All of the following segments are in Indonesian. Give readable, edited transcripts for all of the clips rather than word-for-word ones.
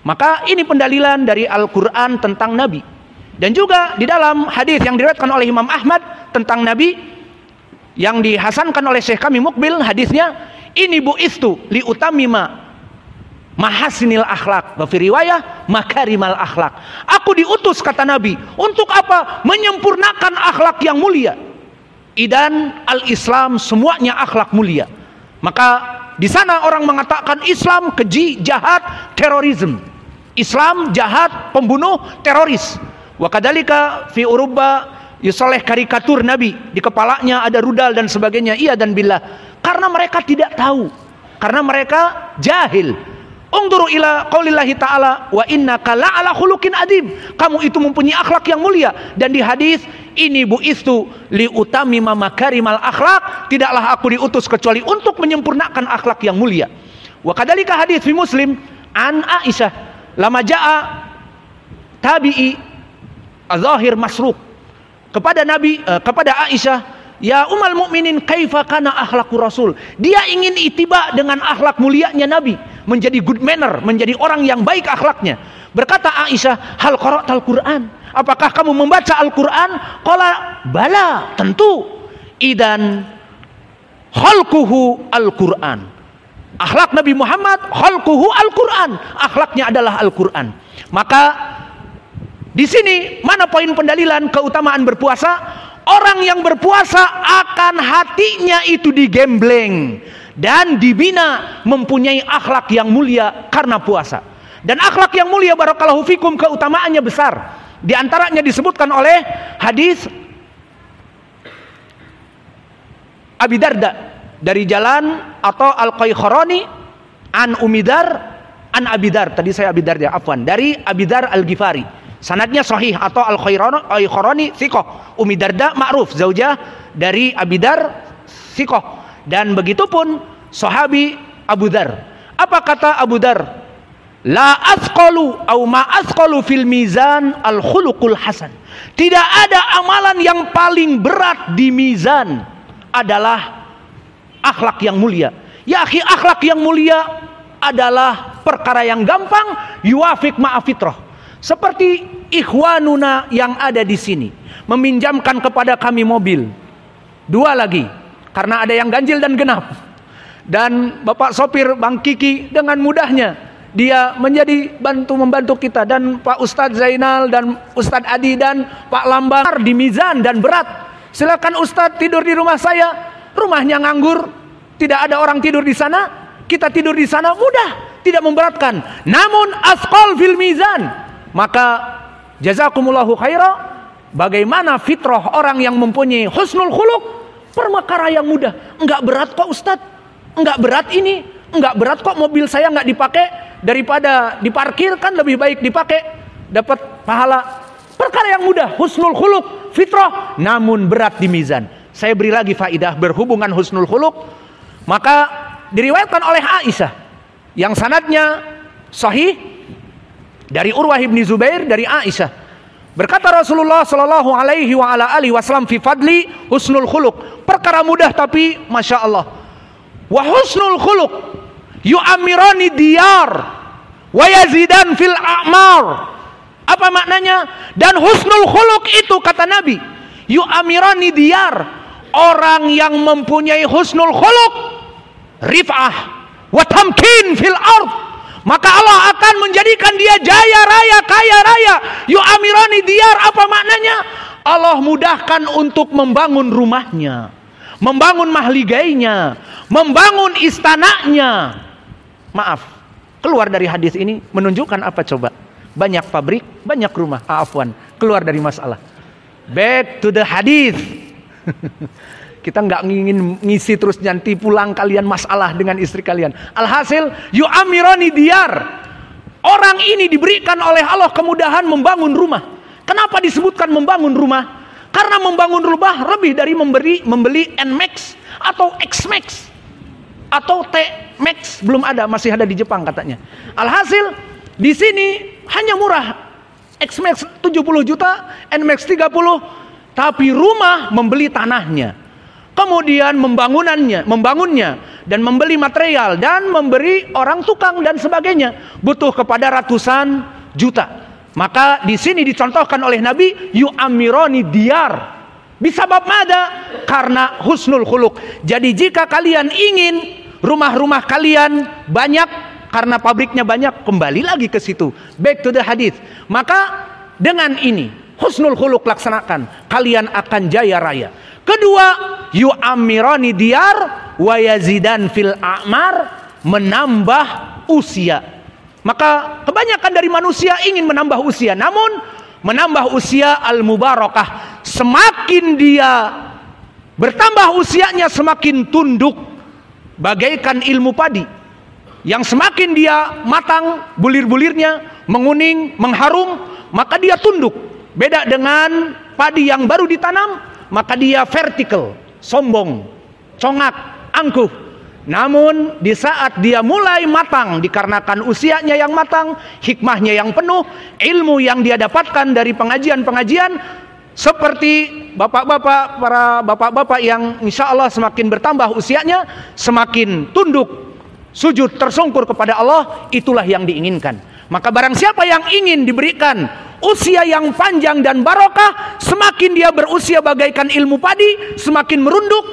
Maka ini pendalilan dari Al-Quran tentang Nabi. Dan juga di dalam hadis yang diriwayatkan oleh Imam Ahmad tentang Nabi, yang dihasankan oleh Syekh kami Mukbil, hadisnya, ini bu'istu liutamima mahasinil akhlak, wa fi riwayah makarimal akhlak. Aku diutus, kata Nabi, untuk apa? Menyempurnakan akhlak yang mulia. Idan al-Islam semuanya akhlak mulia. Maka di sana orang mengatakan Islam keji, jahat, terorisme. Islam jahat, pembunuh, teroris. Wa kadzalika fi Uruba yusoleh karikatur Nabi, di kepalanya ada rudal dan sebagainya. Iya dan billah. Karena mereka tidak tahu, karena mereka jahil. Ungduru ila qaulillahi ta'ala wa innaka la'ala khuluqin adim. Kamu itu mempunyai akhlak yang mulia. Dan di hadis, ini bu'istu liutamima makarimal akhlak. Tidaklah aku diutus kecuali untuk menyempurnakan akhlak yang mulia. Wa kadzalika hadis fi Muslim an Aisyah lama jaa tabi'i az-Zahir Masruq kepada Nabi, kepada Aisyah, ya ummul mukminin, kaifa kana akhlaqur Rasul. Dia ingin itiba dengan akhlak mulianya Nabi, menjadi good manner, menjadi orang yang baik akhlaknya. Berkata Aisyah, hal qara'tal Quran? Apakah kamu membaca Al-Quran? Qala bala, tentu. Idan khalquhu Al-Quran. Akhlak Nabi Muhammad khalquhu Al-Quran. Akhlaknya adalah Al-Quran. Maka di sini mana poin pendalilan keutamaan berpuasa? Orang yang berpuasa akan hatinya itu digembleng dan dibina mempunyai akhlak yang mulia karena puasa. Dan akhlak yang mulia, barakallahu fikum, keutamaannya besar. Di antaranya disebutkan oleh hadis Abi Darda dari jalan atau Al-Qaykharani an Umidar an Abidar. Tadi saya Abi Darda, afwan, dari Abidar Al-Ghifari. Sanadnya sahih atau Al-Qaykharani thiqah. Ummi Darda ma'ruf, zaujah dari Abidar thiqah. Dan begitupun sahabi Abu Dar. Apa kata Abu Dar? La asqalu au ma asqalu fil mizan al khuluqul hasan. Tidak ada amalan yang paling berat di mizan adalah akhlak yang mulia. Ya akhi, akhlak yang mulia adalah perkara yang gampang, yuwafiq ma'afitrah. Seperti ikhwanuna yang ada di sini meminjamkan kepada kami mobil, 2 lagi, karena ada yang ganjil dan genap. Dan Bapak sopir Bang Kiki dengan mudahnya dia menjadi membantu kita, dan Pak Ustadz Zainal dan Ustadz Adi dan Pak Lambang di mizan dan berat. Silakan Ustadz tidur di rumah saya, rumahnya nganggur, tidak ada orang tidur di sana, kita tidur di sana, mudah, tidak memberatkan. Namun asqal fil mizan. Maka jazakumullahu khaira, bagaimana fitrah orang yang mempunyai husnul khuluq, perkara yang mudah. Enggak berat kok Ustadz, enggak berat ini, enggak berat kok mobil saya enggak dipakai, daripada diparkir kan lebih baik dipakai, dapat pahala. Perkara yang mudah, husnul khuluq, fitrah, namun berat di mizan. Saya beri lagi faidah berhubungan husnul khuluq. Maka diriwayatkan oleh Aisyah yang sanadnya sahih dari Urwah ibni Zubair dari Aisyah, berkata Rasulullah sallallahu alaihi wa ala alihi wasallam fi fadli husnul khuluq, perkara mudah tapi masya Allah. Wa husnul khuluq yu'amirani diyar wa yazidan fil a'mar. Apa maknanya? Dan husnul khuluq itu, kata Nabi, yu'amirani diyar, orang yang mempunyai husnul khuluq, rif'ah wa tamkin fil ard, maka Allah akan menjadikan dia jaya raya, kaya raya. Yu'amirani diyar, apa maknanya? Allah mudahkan untuk membangun rumahnya, membangun mahligainya, membangun istananya. Maaf, keluar dari hadis ini menunjukkan apa coba? Banyak pabrik, banyak rumah. Afwan, keluar dari masalah. Back to the hadis. Kita nggak ingin ngisi terus nanti pulang kalian masalah dengan istri kalian. Alhasil yu'amirani diyar. Orang ini diberikan oleh Allah kemudahan membangun rumah. Kenapa disebutkan membangun rumah? Karena membangun rumah lebih dari membeli Nmax atau Xmax atau T-Max, belum ada, masih ada di Jepang katanya. Alhasil di sini hanya murah. Xmax 70 juta, Nmax 30, tapi rumah membeli tanahnya. Kemudian membangunnya dan membeli material dan memberi orang tukang dan sebagainya, butuh kepada ratusan juta. Maka di sini dicontohkan oleh Nabi, yu'amironi diyar. Bisabab mada? Karena husnul khuluq. Jadi jika kalian ingin rumah-rumah kalian banyak karena pabriknya banyak, kembali lagi ke situ. Back to the hadith. Maka dengan ini husnul khuluq laksanakan, kalian akan jaya raya. Kedua, yu'amironi diyar wa yazidan fil a'mar, menambah usia. Maka kebanyakan dari manusia ingin menambah usia, namun menambah usia al-mubarakah. Semakin dia bertambah usianya, semakin tunduk bagaikan ilmu padi. Yang semakin dia matang, bulir-bulirnya menguning, mengharum, maka dia tunduk. Beda dengan padi yang baru ditanam, maka dia vertikal, sombong, congak, angkuh. Namun di saat dia mulai matang, dikarenakan usianya yang matang, hikmahnya yang penuh, ilmu yang dia dapatkan dari pengajian-pengajian, seperti bapak-bapak, para bapak-bapak yang insya Allah semakin bertambah usianya, semakin tunduk, sujud, tersungkur kepada Allah, itulah yang diinginkan. Maka barang siapa yang ingin diberikan usia yang panjang dan barokah, semakin dia berusia bagaikan ilmu padi, semakin merunduk,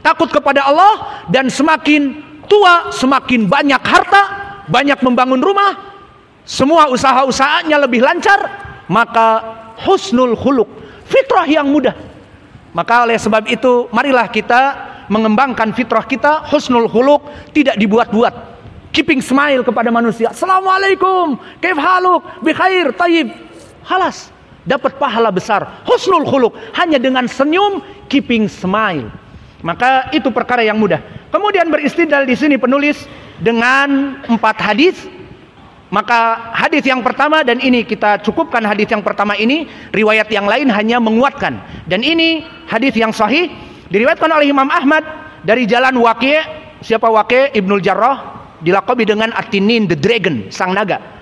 takut kepada Allah, dan semakin tua semakin banyak harta, banyak membangun rumah, semua usaha-usahanya lebih lancar. Maka husnul khuluq, fitrah yang mudah. Maka oleh sebab itu, marilah kita mengembangkan fitrah kita, husnul khuluq, tidak dibuat-buat. Keeping smile kepada manusia, assalamualaikum, kaif haluk, bikhair, tayyib, halas, dapat pahala besar. Husnul khuluq, hanya dengan senyum, keeping smile. Maka itu perkara yang mudah. Kemudian beristidlal di sini penulis dengan 4 hadis. Maka hadis yang pertama, dan ini kita cukupkan hadis yang pertama ini, riwayat yang lain hanya menguatkan. Dan ini hadis yang sahih, diriwayatkan oleh Imam Ahmad dari jalan Waqi'. Siapa Waqi'? Ibnul Jarrah, dilaqabi dengan At-Tinin, the Dragon, sang naga.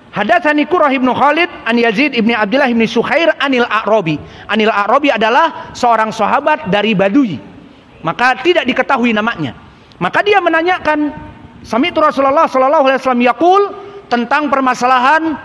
Hadatsani Qurrah ibnu Khalid an Yazid ibni Abdullah ibni Sukhair anil A'rabi. Anil A'rabi adalah seorang sahabat dari Badui, maka tidak diketahui namanya. Maka dia menanyakan, sami'tu Rasulullah sallallahu alaihi wasallam yaqul, tentang permasalahan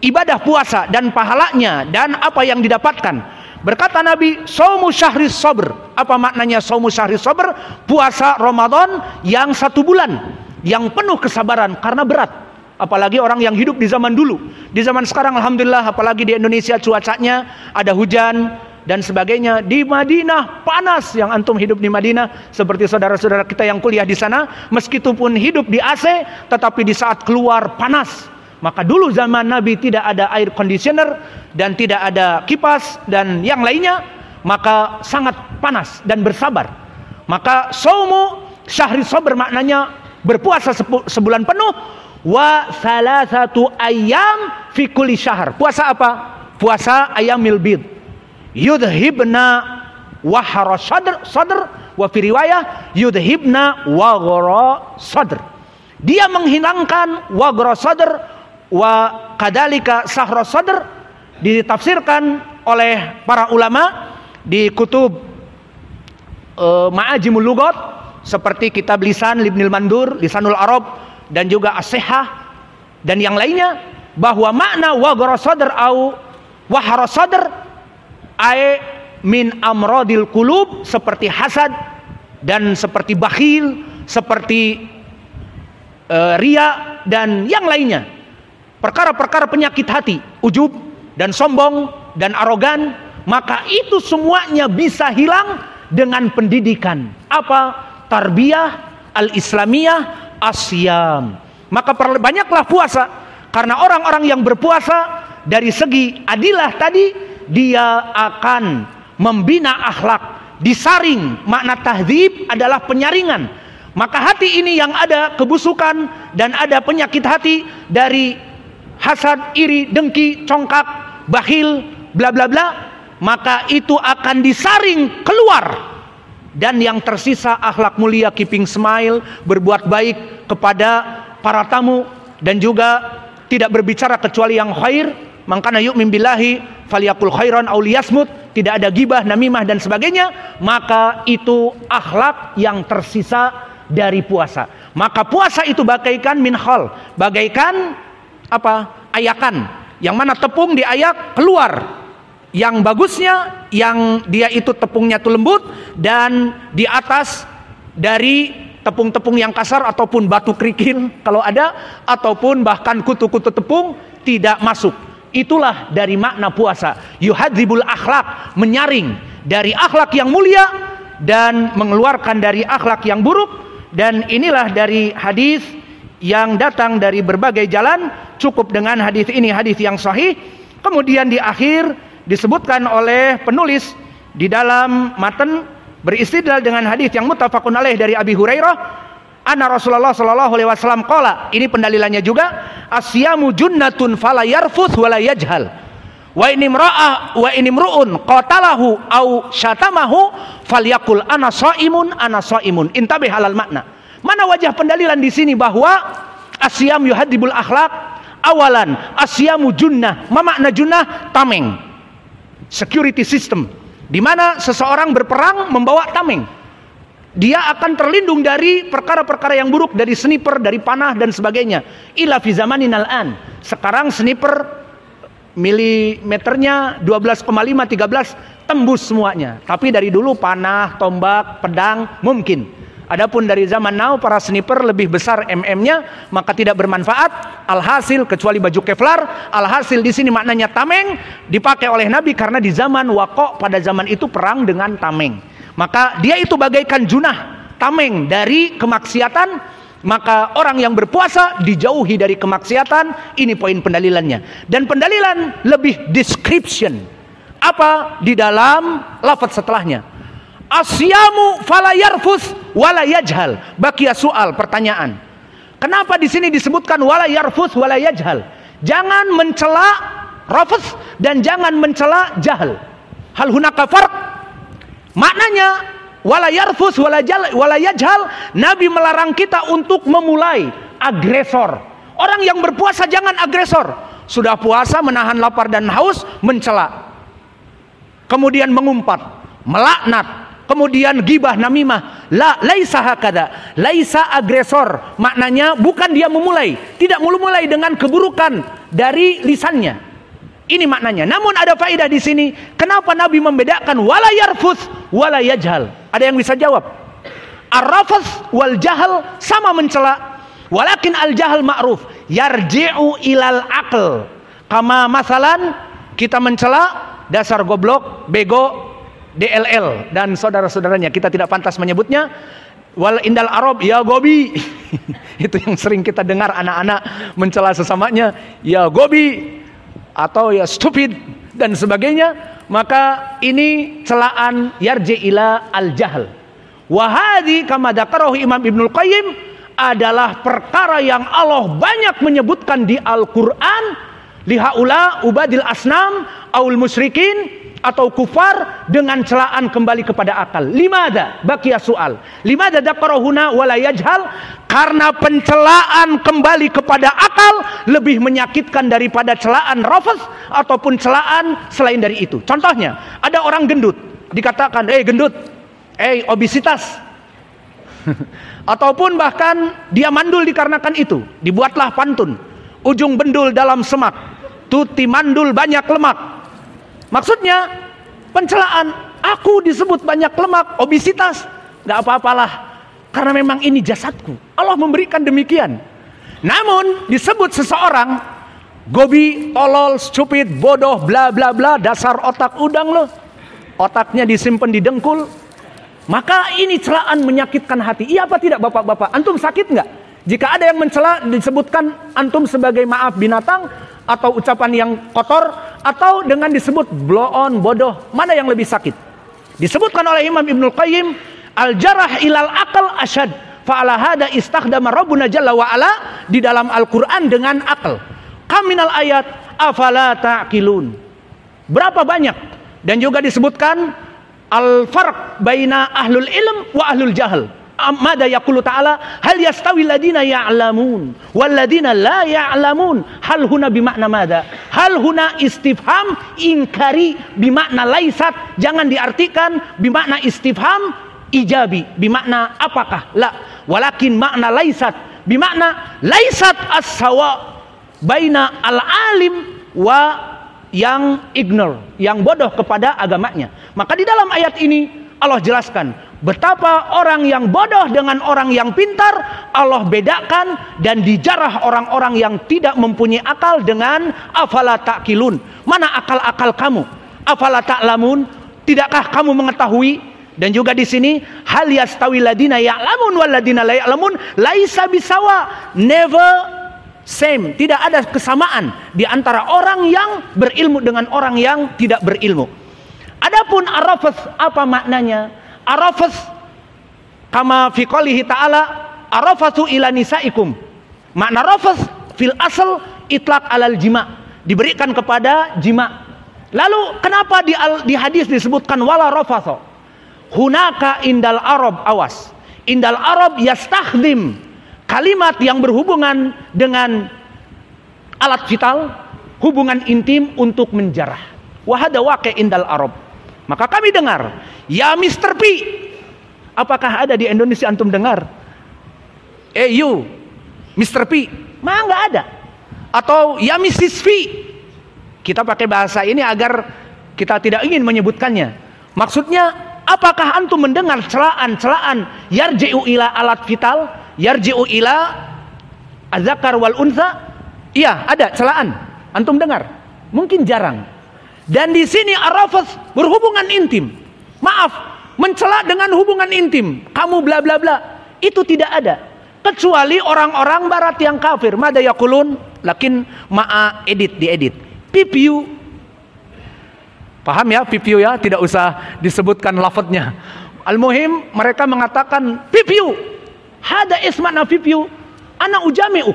ibadah puasa dan pahalanya dan apa yang didapatkan. Berkata Nabi, shaumu syahris sabr. Apa maknanya shaumu syahris sabr? Puasa Ramadan yang 1 bulan, yang penuh kesabaran karena berat. Apalagi orang yang hidup di zaman dulu. Di zaman sekarang alhamdulillah, apalagi di Indonesia cuacanya ada hujan dan sebagainya. Di Madinah panas, yang antum hidup di Madinah seperti saudara-saudara kita yang kuliah di sana, meskipun hidup di AC tetapi di saat keluar panas. Maka dulu zaman Nabi tidak ada air conditioner dan tidak ada kipas dan yang lainnya, maka sangat panas dan bersabar. Maka saumu syahri sabr maknanya berpuasa sebulan penuh. Wa salasatu ayyam fi kulli syahr. Puasa apa? Puasa ayyamil bid. Yudhibna wahara sadr wa fi riwayah yudhibna waghra sadr. Dia menghilangkan waghra sadr wa kadalika sahra sadr. Ditafsirkan oleh para ulama di kutub Ma'ajimul Lughat, seperti kitab Lisan Ibnul Mandur, Lisanul Arab, dan juga As-Sihah dan yang lainnya, bahwa makna waghra sadr au wahara sadr ay min amradil qulub, seperti hasad dan seperti bakhil, seperti riya dan yang lainnya, perkara-perkara penyakit hati, ujub dan sombong dan arogan. Maka itu semuanya bisa hilang dengan pendidikan apa? Tarbiyah al-islamiyah asyam. Maka banyaklah puasa, karena orang-orang yang berpuasa dari segi adilah tadi, dia akan membina akhlak, disaring. Makna tahdzib adalah penyaringan. Maka hati ini yang ada kebusukan dan ada penyakit hati dari hasad, iri, dengki, congkak, bakhil, bla bla bla, maka itu akan disaring keluar. Dan yang tersisa akhlak mulia, keeping smile, berbuat baik kepada para tamu, dan juga tidak berbicara kecuali yang khair. Maka yu'min billahi falyakul khairan aw liyasmut, tidak ada gibah, namimah dan sebagainya. Maka itu akhlak yang tersisa dari puasa. Maka puasa itu bagaikan minhal, bagaikan ayakan, yang mana tepung diayak keluar. Yang bagusnya yang dia itu tepungnya tuh lembut, dan di atas dari tepung-tepung yang kasar ataupun batu kerikil kalau ada, ataupun bahkan kutu-kutu tepung tidak masuk. Itulah dari makna puasa. Yuhadzibul akhlak, menyaring dari akhlak yang mulia dan mengeluarkan dari akhlak yang buruk. Dan inilah dari hadis yang datang dari berbagai jalan. Cukup dengan hadis ini, hadis yang sahih. Kemudian di akhir disebutkan oleh penulis di dalam matan beristidlal dengan hadis yang muttafaqun alaih dari Abi Hurairah, anna Rasulullah sallallahu alaihi wasallam qala, ini pendalilannya juga, asyamu junnatun fala yarfuth wala yajhal wa in imru'un qatalahu au syatamahu falyaqul ana shaimun intabih halal makna. Mana wajah pendalilan di sini bahwa asyam yuhadzibul akhlak? Awalan, asyamu junnah, ma makna junnah? Tameng, security system, di mana seseorang berperang membawa tameng. Dia akan terlindung dari perkara-perkara yang buruk, dari sniper, dari panah dan sebagainya. Ila fi zamanin al-an. Sekarang sniper milimeternya 12,5, 13 tembus semuanya. Tapi dari dulu panah, tombak, pedang mungkin. Adapun dari zaman now para sniper lebih besar mm-nya, maka tidak bermanfaat. Alhasil kecuali baju Kevlar. Alhasil di sini maknanya tameng dipakai oleh Nabi karena di zaman waqo, pada zaman itu perang dengan tameng. Maka dia itu bagaikan junah, tameng dari kemaksiatan. Maka orang yang berpuasa dijauhi dari kemaksiatan. Ini poin pendalilannya. Dan pendalilan lebih description. Apa di dalam lafaz setelahnya? Asyamu fala yarfus wala yajhal. Bakia soal, pertanyaan. Kenapa di sini disebutkan wala yarfus wala yajhal? Jangan mencela rafus dan jangan mencela jahal. Hal hunaka farq? Maknanya wala yarfus wala yajhal, Nabi melarang kita untuk memulai agresor. Orang yang berpuasa jangan agresor. Sudah puasa menahan lapar dan haus, mencela, kemudian mengumpat, melaknat, kemudian gibah namimah. Laisa hakada, laisa agresor. Maknanya bukan dia memulai, tidak mulai dengan keburukan dari lisannya. Ini maknanya. Namun ada faedah di sini. Kenapa Nabi membedakan wala yarfus wala yajhal? Ada yang bisa jawab? Ar-rafas wal jahal sama mencela. Walakin al-jahal ma'ruf yarji'u ilal aql. Kama masalan kita mencela dasar goblok, bego, DLL dan saudara-saudaranya. Kita tidak pantas menyebutnya. Wal indal arab ya gobi. Itu yang sering kita dengar anak-anak mencela sesamanya, ya gobi atau ya stupid dan sebagainya. Maka ini celaan yarji ila al-jahl. Wahadi kama dzakarahu Imam Ibnul Qayyim adalah perkara yang Allah banyak menyebutkan di Al-Qur'an. Lihaula ubadil asnam aul musyrikin atau kufar dengan celaan kembali kepada akal. Limada baqiya soal. Limada dzakarahu wala yajhal? Karena pencelaan kembali kepada akal lebih menyakitkan daripada celaan rafas ataupun celaan selain dari itu. Contohnya, ada orang gendut, dikatakan, gendut, obesitas. Ataupun bahkan dia mandul dikarenakan itu. Dibuatlah pantun, ujung bendul dalam semak, tuti mandul banyak lemak. Maksudnya pencelaan, aku disebut banyak lemak, obesitas, gak apa-apalah, karena memang ini jasadku. Allah memberikan demikian. Namun disebut seseorang gobi, tolol, stupid, bodoh, bla bla bla, dasar otak udang lo, otaknya disimpan di dengkul. Maka ini celaan menyakitkan hati. Iya apa tidak bapak-bapak? Antum sakit nggak? Jika ada yang mencela disebutkan antum sebagai maaf binatang, atau ucapan yang kotor, atau dengan disebut blow on, bodoh, mana yang lebih sakit? Disebutkan oleh Imam Ibnul Qayyim, al-jarah ilal aqal asyad, fa'ala hada istakhdama Rabbuna Jalla wa'ala di dalam Al-Quran dengan akal. Kaminal ayat afala ta'qilun. Berapa banyak? Dan juga disebutkan al-farq baina ahlul ilm wa ahlul jahal. Mada yaqulu ta'ala hal yastawi alladhina ya'lamun wal ladina la ya'lamun. Hal huna bimakna mada? Hal huna istifham inkari bimakna laisat. Jangan diartikan bimakna istifham ijabi, bimakna apakah? La, walakin makna laisat bimakna laisat as-sawa baina al-alim wa yang ignore, yang bodoh kepada agamanya. Maka di dalam ayat ini Allah jelaskan betapa orang yang bodoh dengan orang yang pintar Allah bedakan, dan dijarah orang-orang yang tidak mempunyai akal dengan afala ta'qilun. Mana akal-akal kamu? Afala ta'lamun? Tidakkah kamu mengetahui? Dan juga di sini hal yastawi ladina ya'lamun wal ladina la ya'lamun laisa bisawa, never same. Tidak ada kesamaan di antara orang yang berilmu dengan orang yang tidak berilmu. Adapun arafas apa maknanya? Arafas kama fi qoulihi ta'ala arafasu ila nisaikum. Makna rafas fil asal itlaq alal jima, diberikan kepada jima. Lalu kenapa di hadis disebutkan wala rafaso? Hunaka indal Arab, awas, indal Arab yastakhdim, kalimat yang berhubungan dengan alat vital, hubungan intim untuk menjarah. Wahada waqi indal Arab. Maka kami dengar, ya Mr. P. Apakah ada di Indonesia antum dengar? You Mr. P. Mah nggak ada. Atau ya Mrs. V. Kita pakai bahasa ini agar kita tidak ingin menyebutkannya. Maksudnya, apakah antum mendengar celaan-celaan yarji'u ila alat vital, yarji'u ila azakar wal unsa? Iya, ada celaan. Antum dengar? Mungkin jarang. Dan di sini arafas berhubungan intim. Maaf, mencela dengan hubungan intim. Kamu bla bla bla. Itu tidak ada. Kecuali orang-orang barat yang kafir. Mada yaqulun, lakin ma'a diedit. Pipiu. Paham ya pipiu ya? Tidak usah disebutkan lafadznya. Al-muhim mereka mengatakan pipiu. Hada ismana pipiu. Ana ujami'u.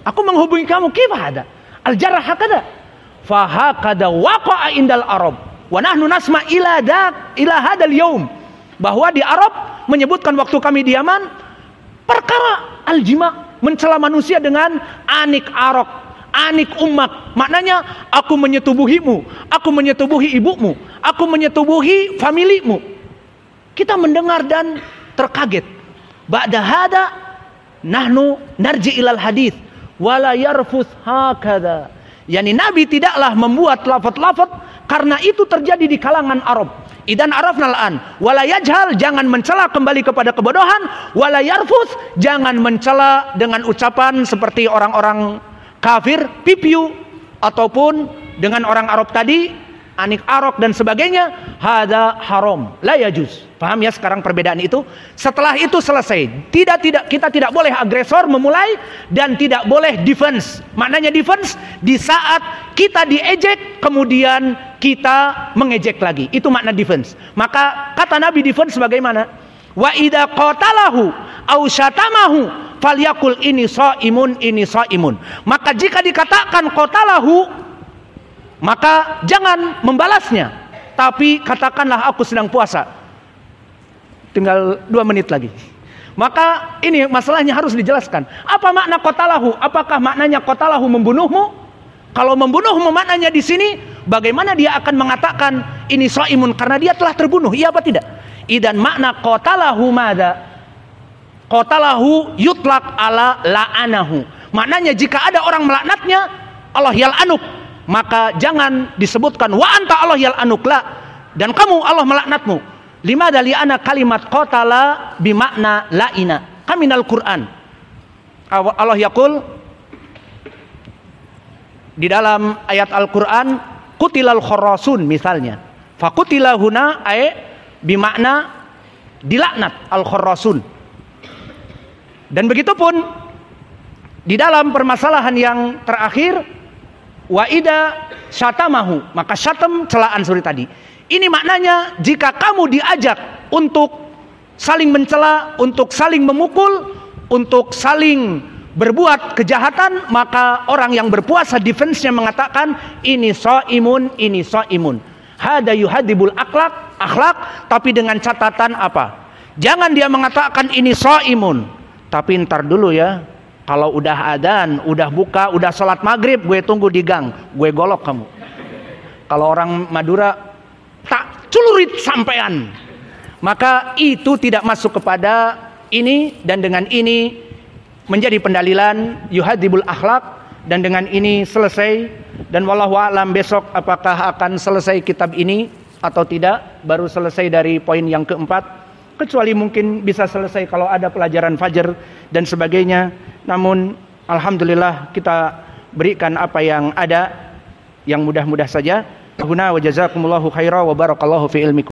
Aku menghubungi kamu. Kifa hada? Al-jarah hakada. Fahakada waqa'a indal Arab. Wa nahnu nasma ila hadal yaum. Bahwa di Arab menyebutkan waktu kami di Yaman perkara al-jima, mencela manusia dengan anik arok, anik ummak. Maknanya aku menyetubuhimu, aku menyetubuhi ibumu, aku menyetubuhi familimu. Kita mendengar dan terkaget. Ba'da hada nahnu narji ilal hadith wala yarfus hakada. Yani Nabi tidaklah membuat lafaz-lafaz karena itu terjadi di kalangan Arab. Idan arafnal an, wala yajhal, jangan mencela kembali kepada kebodohan, wala yarfus, jangan mencela dengan ucapan seperti orang-orang kafir, pipiu, ataupun dengan orang Arab tadi, anik arok dan sebagainya. Hada haram, la yajuz. Paham ya sekarang perbedaan itu? Setelah itu selesai. Kita tidak boleh agresor memulai dan tidak boleh defense. Maknanya defense di saat kita diejek kemudian kita mengejek lagi. Itu makna defense. Maka kata Nabi defense bagaimana? Wa idza qatalahu aw syatamahu falyakul ini shaimun. Maka jika dikatakan qatalahu, maka jangan membalasnya, tapi katakanlah aku sedang puasa. Tinggal 2 menit lagi. Maka ini masalahnya harus dijelaskan. Apa makna qatalahu? Apakah maknanya qatalahu membunuhmu? Kalau membunuhmu maknanya di sini, bagaimana dia akan mengatakan ini shaimun karena dia telah terbunuh? Iya apa tidak? Idan makna qatalahu mada? Qatalahu yutlaq ala la'anahu. Maknanya jika ada orang melaknatnya, Allah yal'anuk, maka jangan disebutkan wa anta Allah yal'anuk la, dan kamu Allah melaknatmu. Lima dari anak kalimat qatala bimakna la'ina kaminal Quran. Allah yaqul di dalam ayat Al-Quran, kutilal kharasun misalnya. Fakutila huna ay bimakna dilaknat al-kharasun. Dan begitu pun di dalam permasalahan yang terakhir, wa ida syatamahu, maka syatam celaan suri tadi. Ini maknanya jika kamu diajak untuk saling mencela, untuk saling memukul, untuk saling berbuat kejahatan, maka orang yang berpuasa defense-nya mengatakan ini shaimun. Hada yuhadibul akhlak, tapi dengan catatan apa? Jangan dia mengatakan ini shaimun, tapi ntar dulu ya. Kalau udah adzan, udah buka, udah sholat maghrib, gue tunggu di gang, gue golok kamu. Kalau orang Madura tak celurit sampean, maka itu tidak masuk kepada ini dan dengan ini menjadi pendalilan yuhadzibul akhlak, dan dengan ini selesai. Dan wallahu a'lam besok apakah akan selesai kitab ini atau tidak, baru selesai dari poin yang keempat, kecuali mungkin bisa selesai kalau ada pelajaran fajar dan sebagainya. Namun alhamdulillah kita berikan apa yang ada, yang mudah-mudah saja. Wa jazakumullahu khairan wa barakallahu fi ilmikum.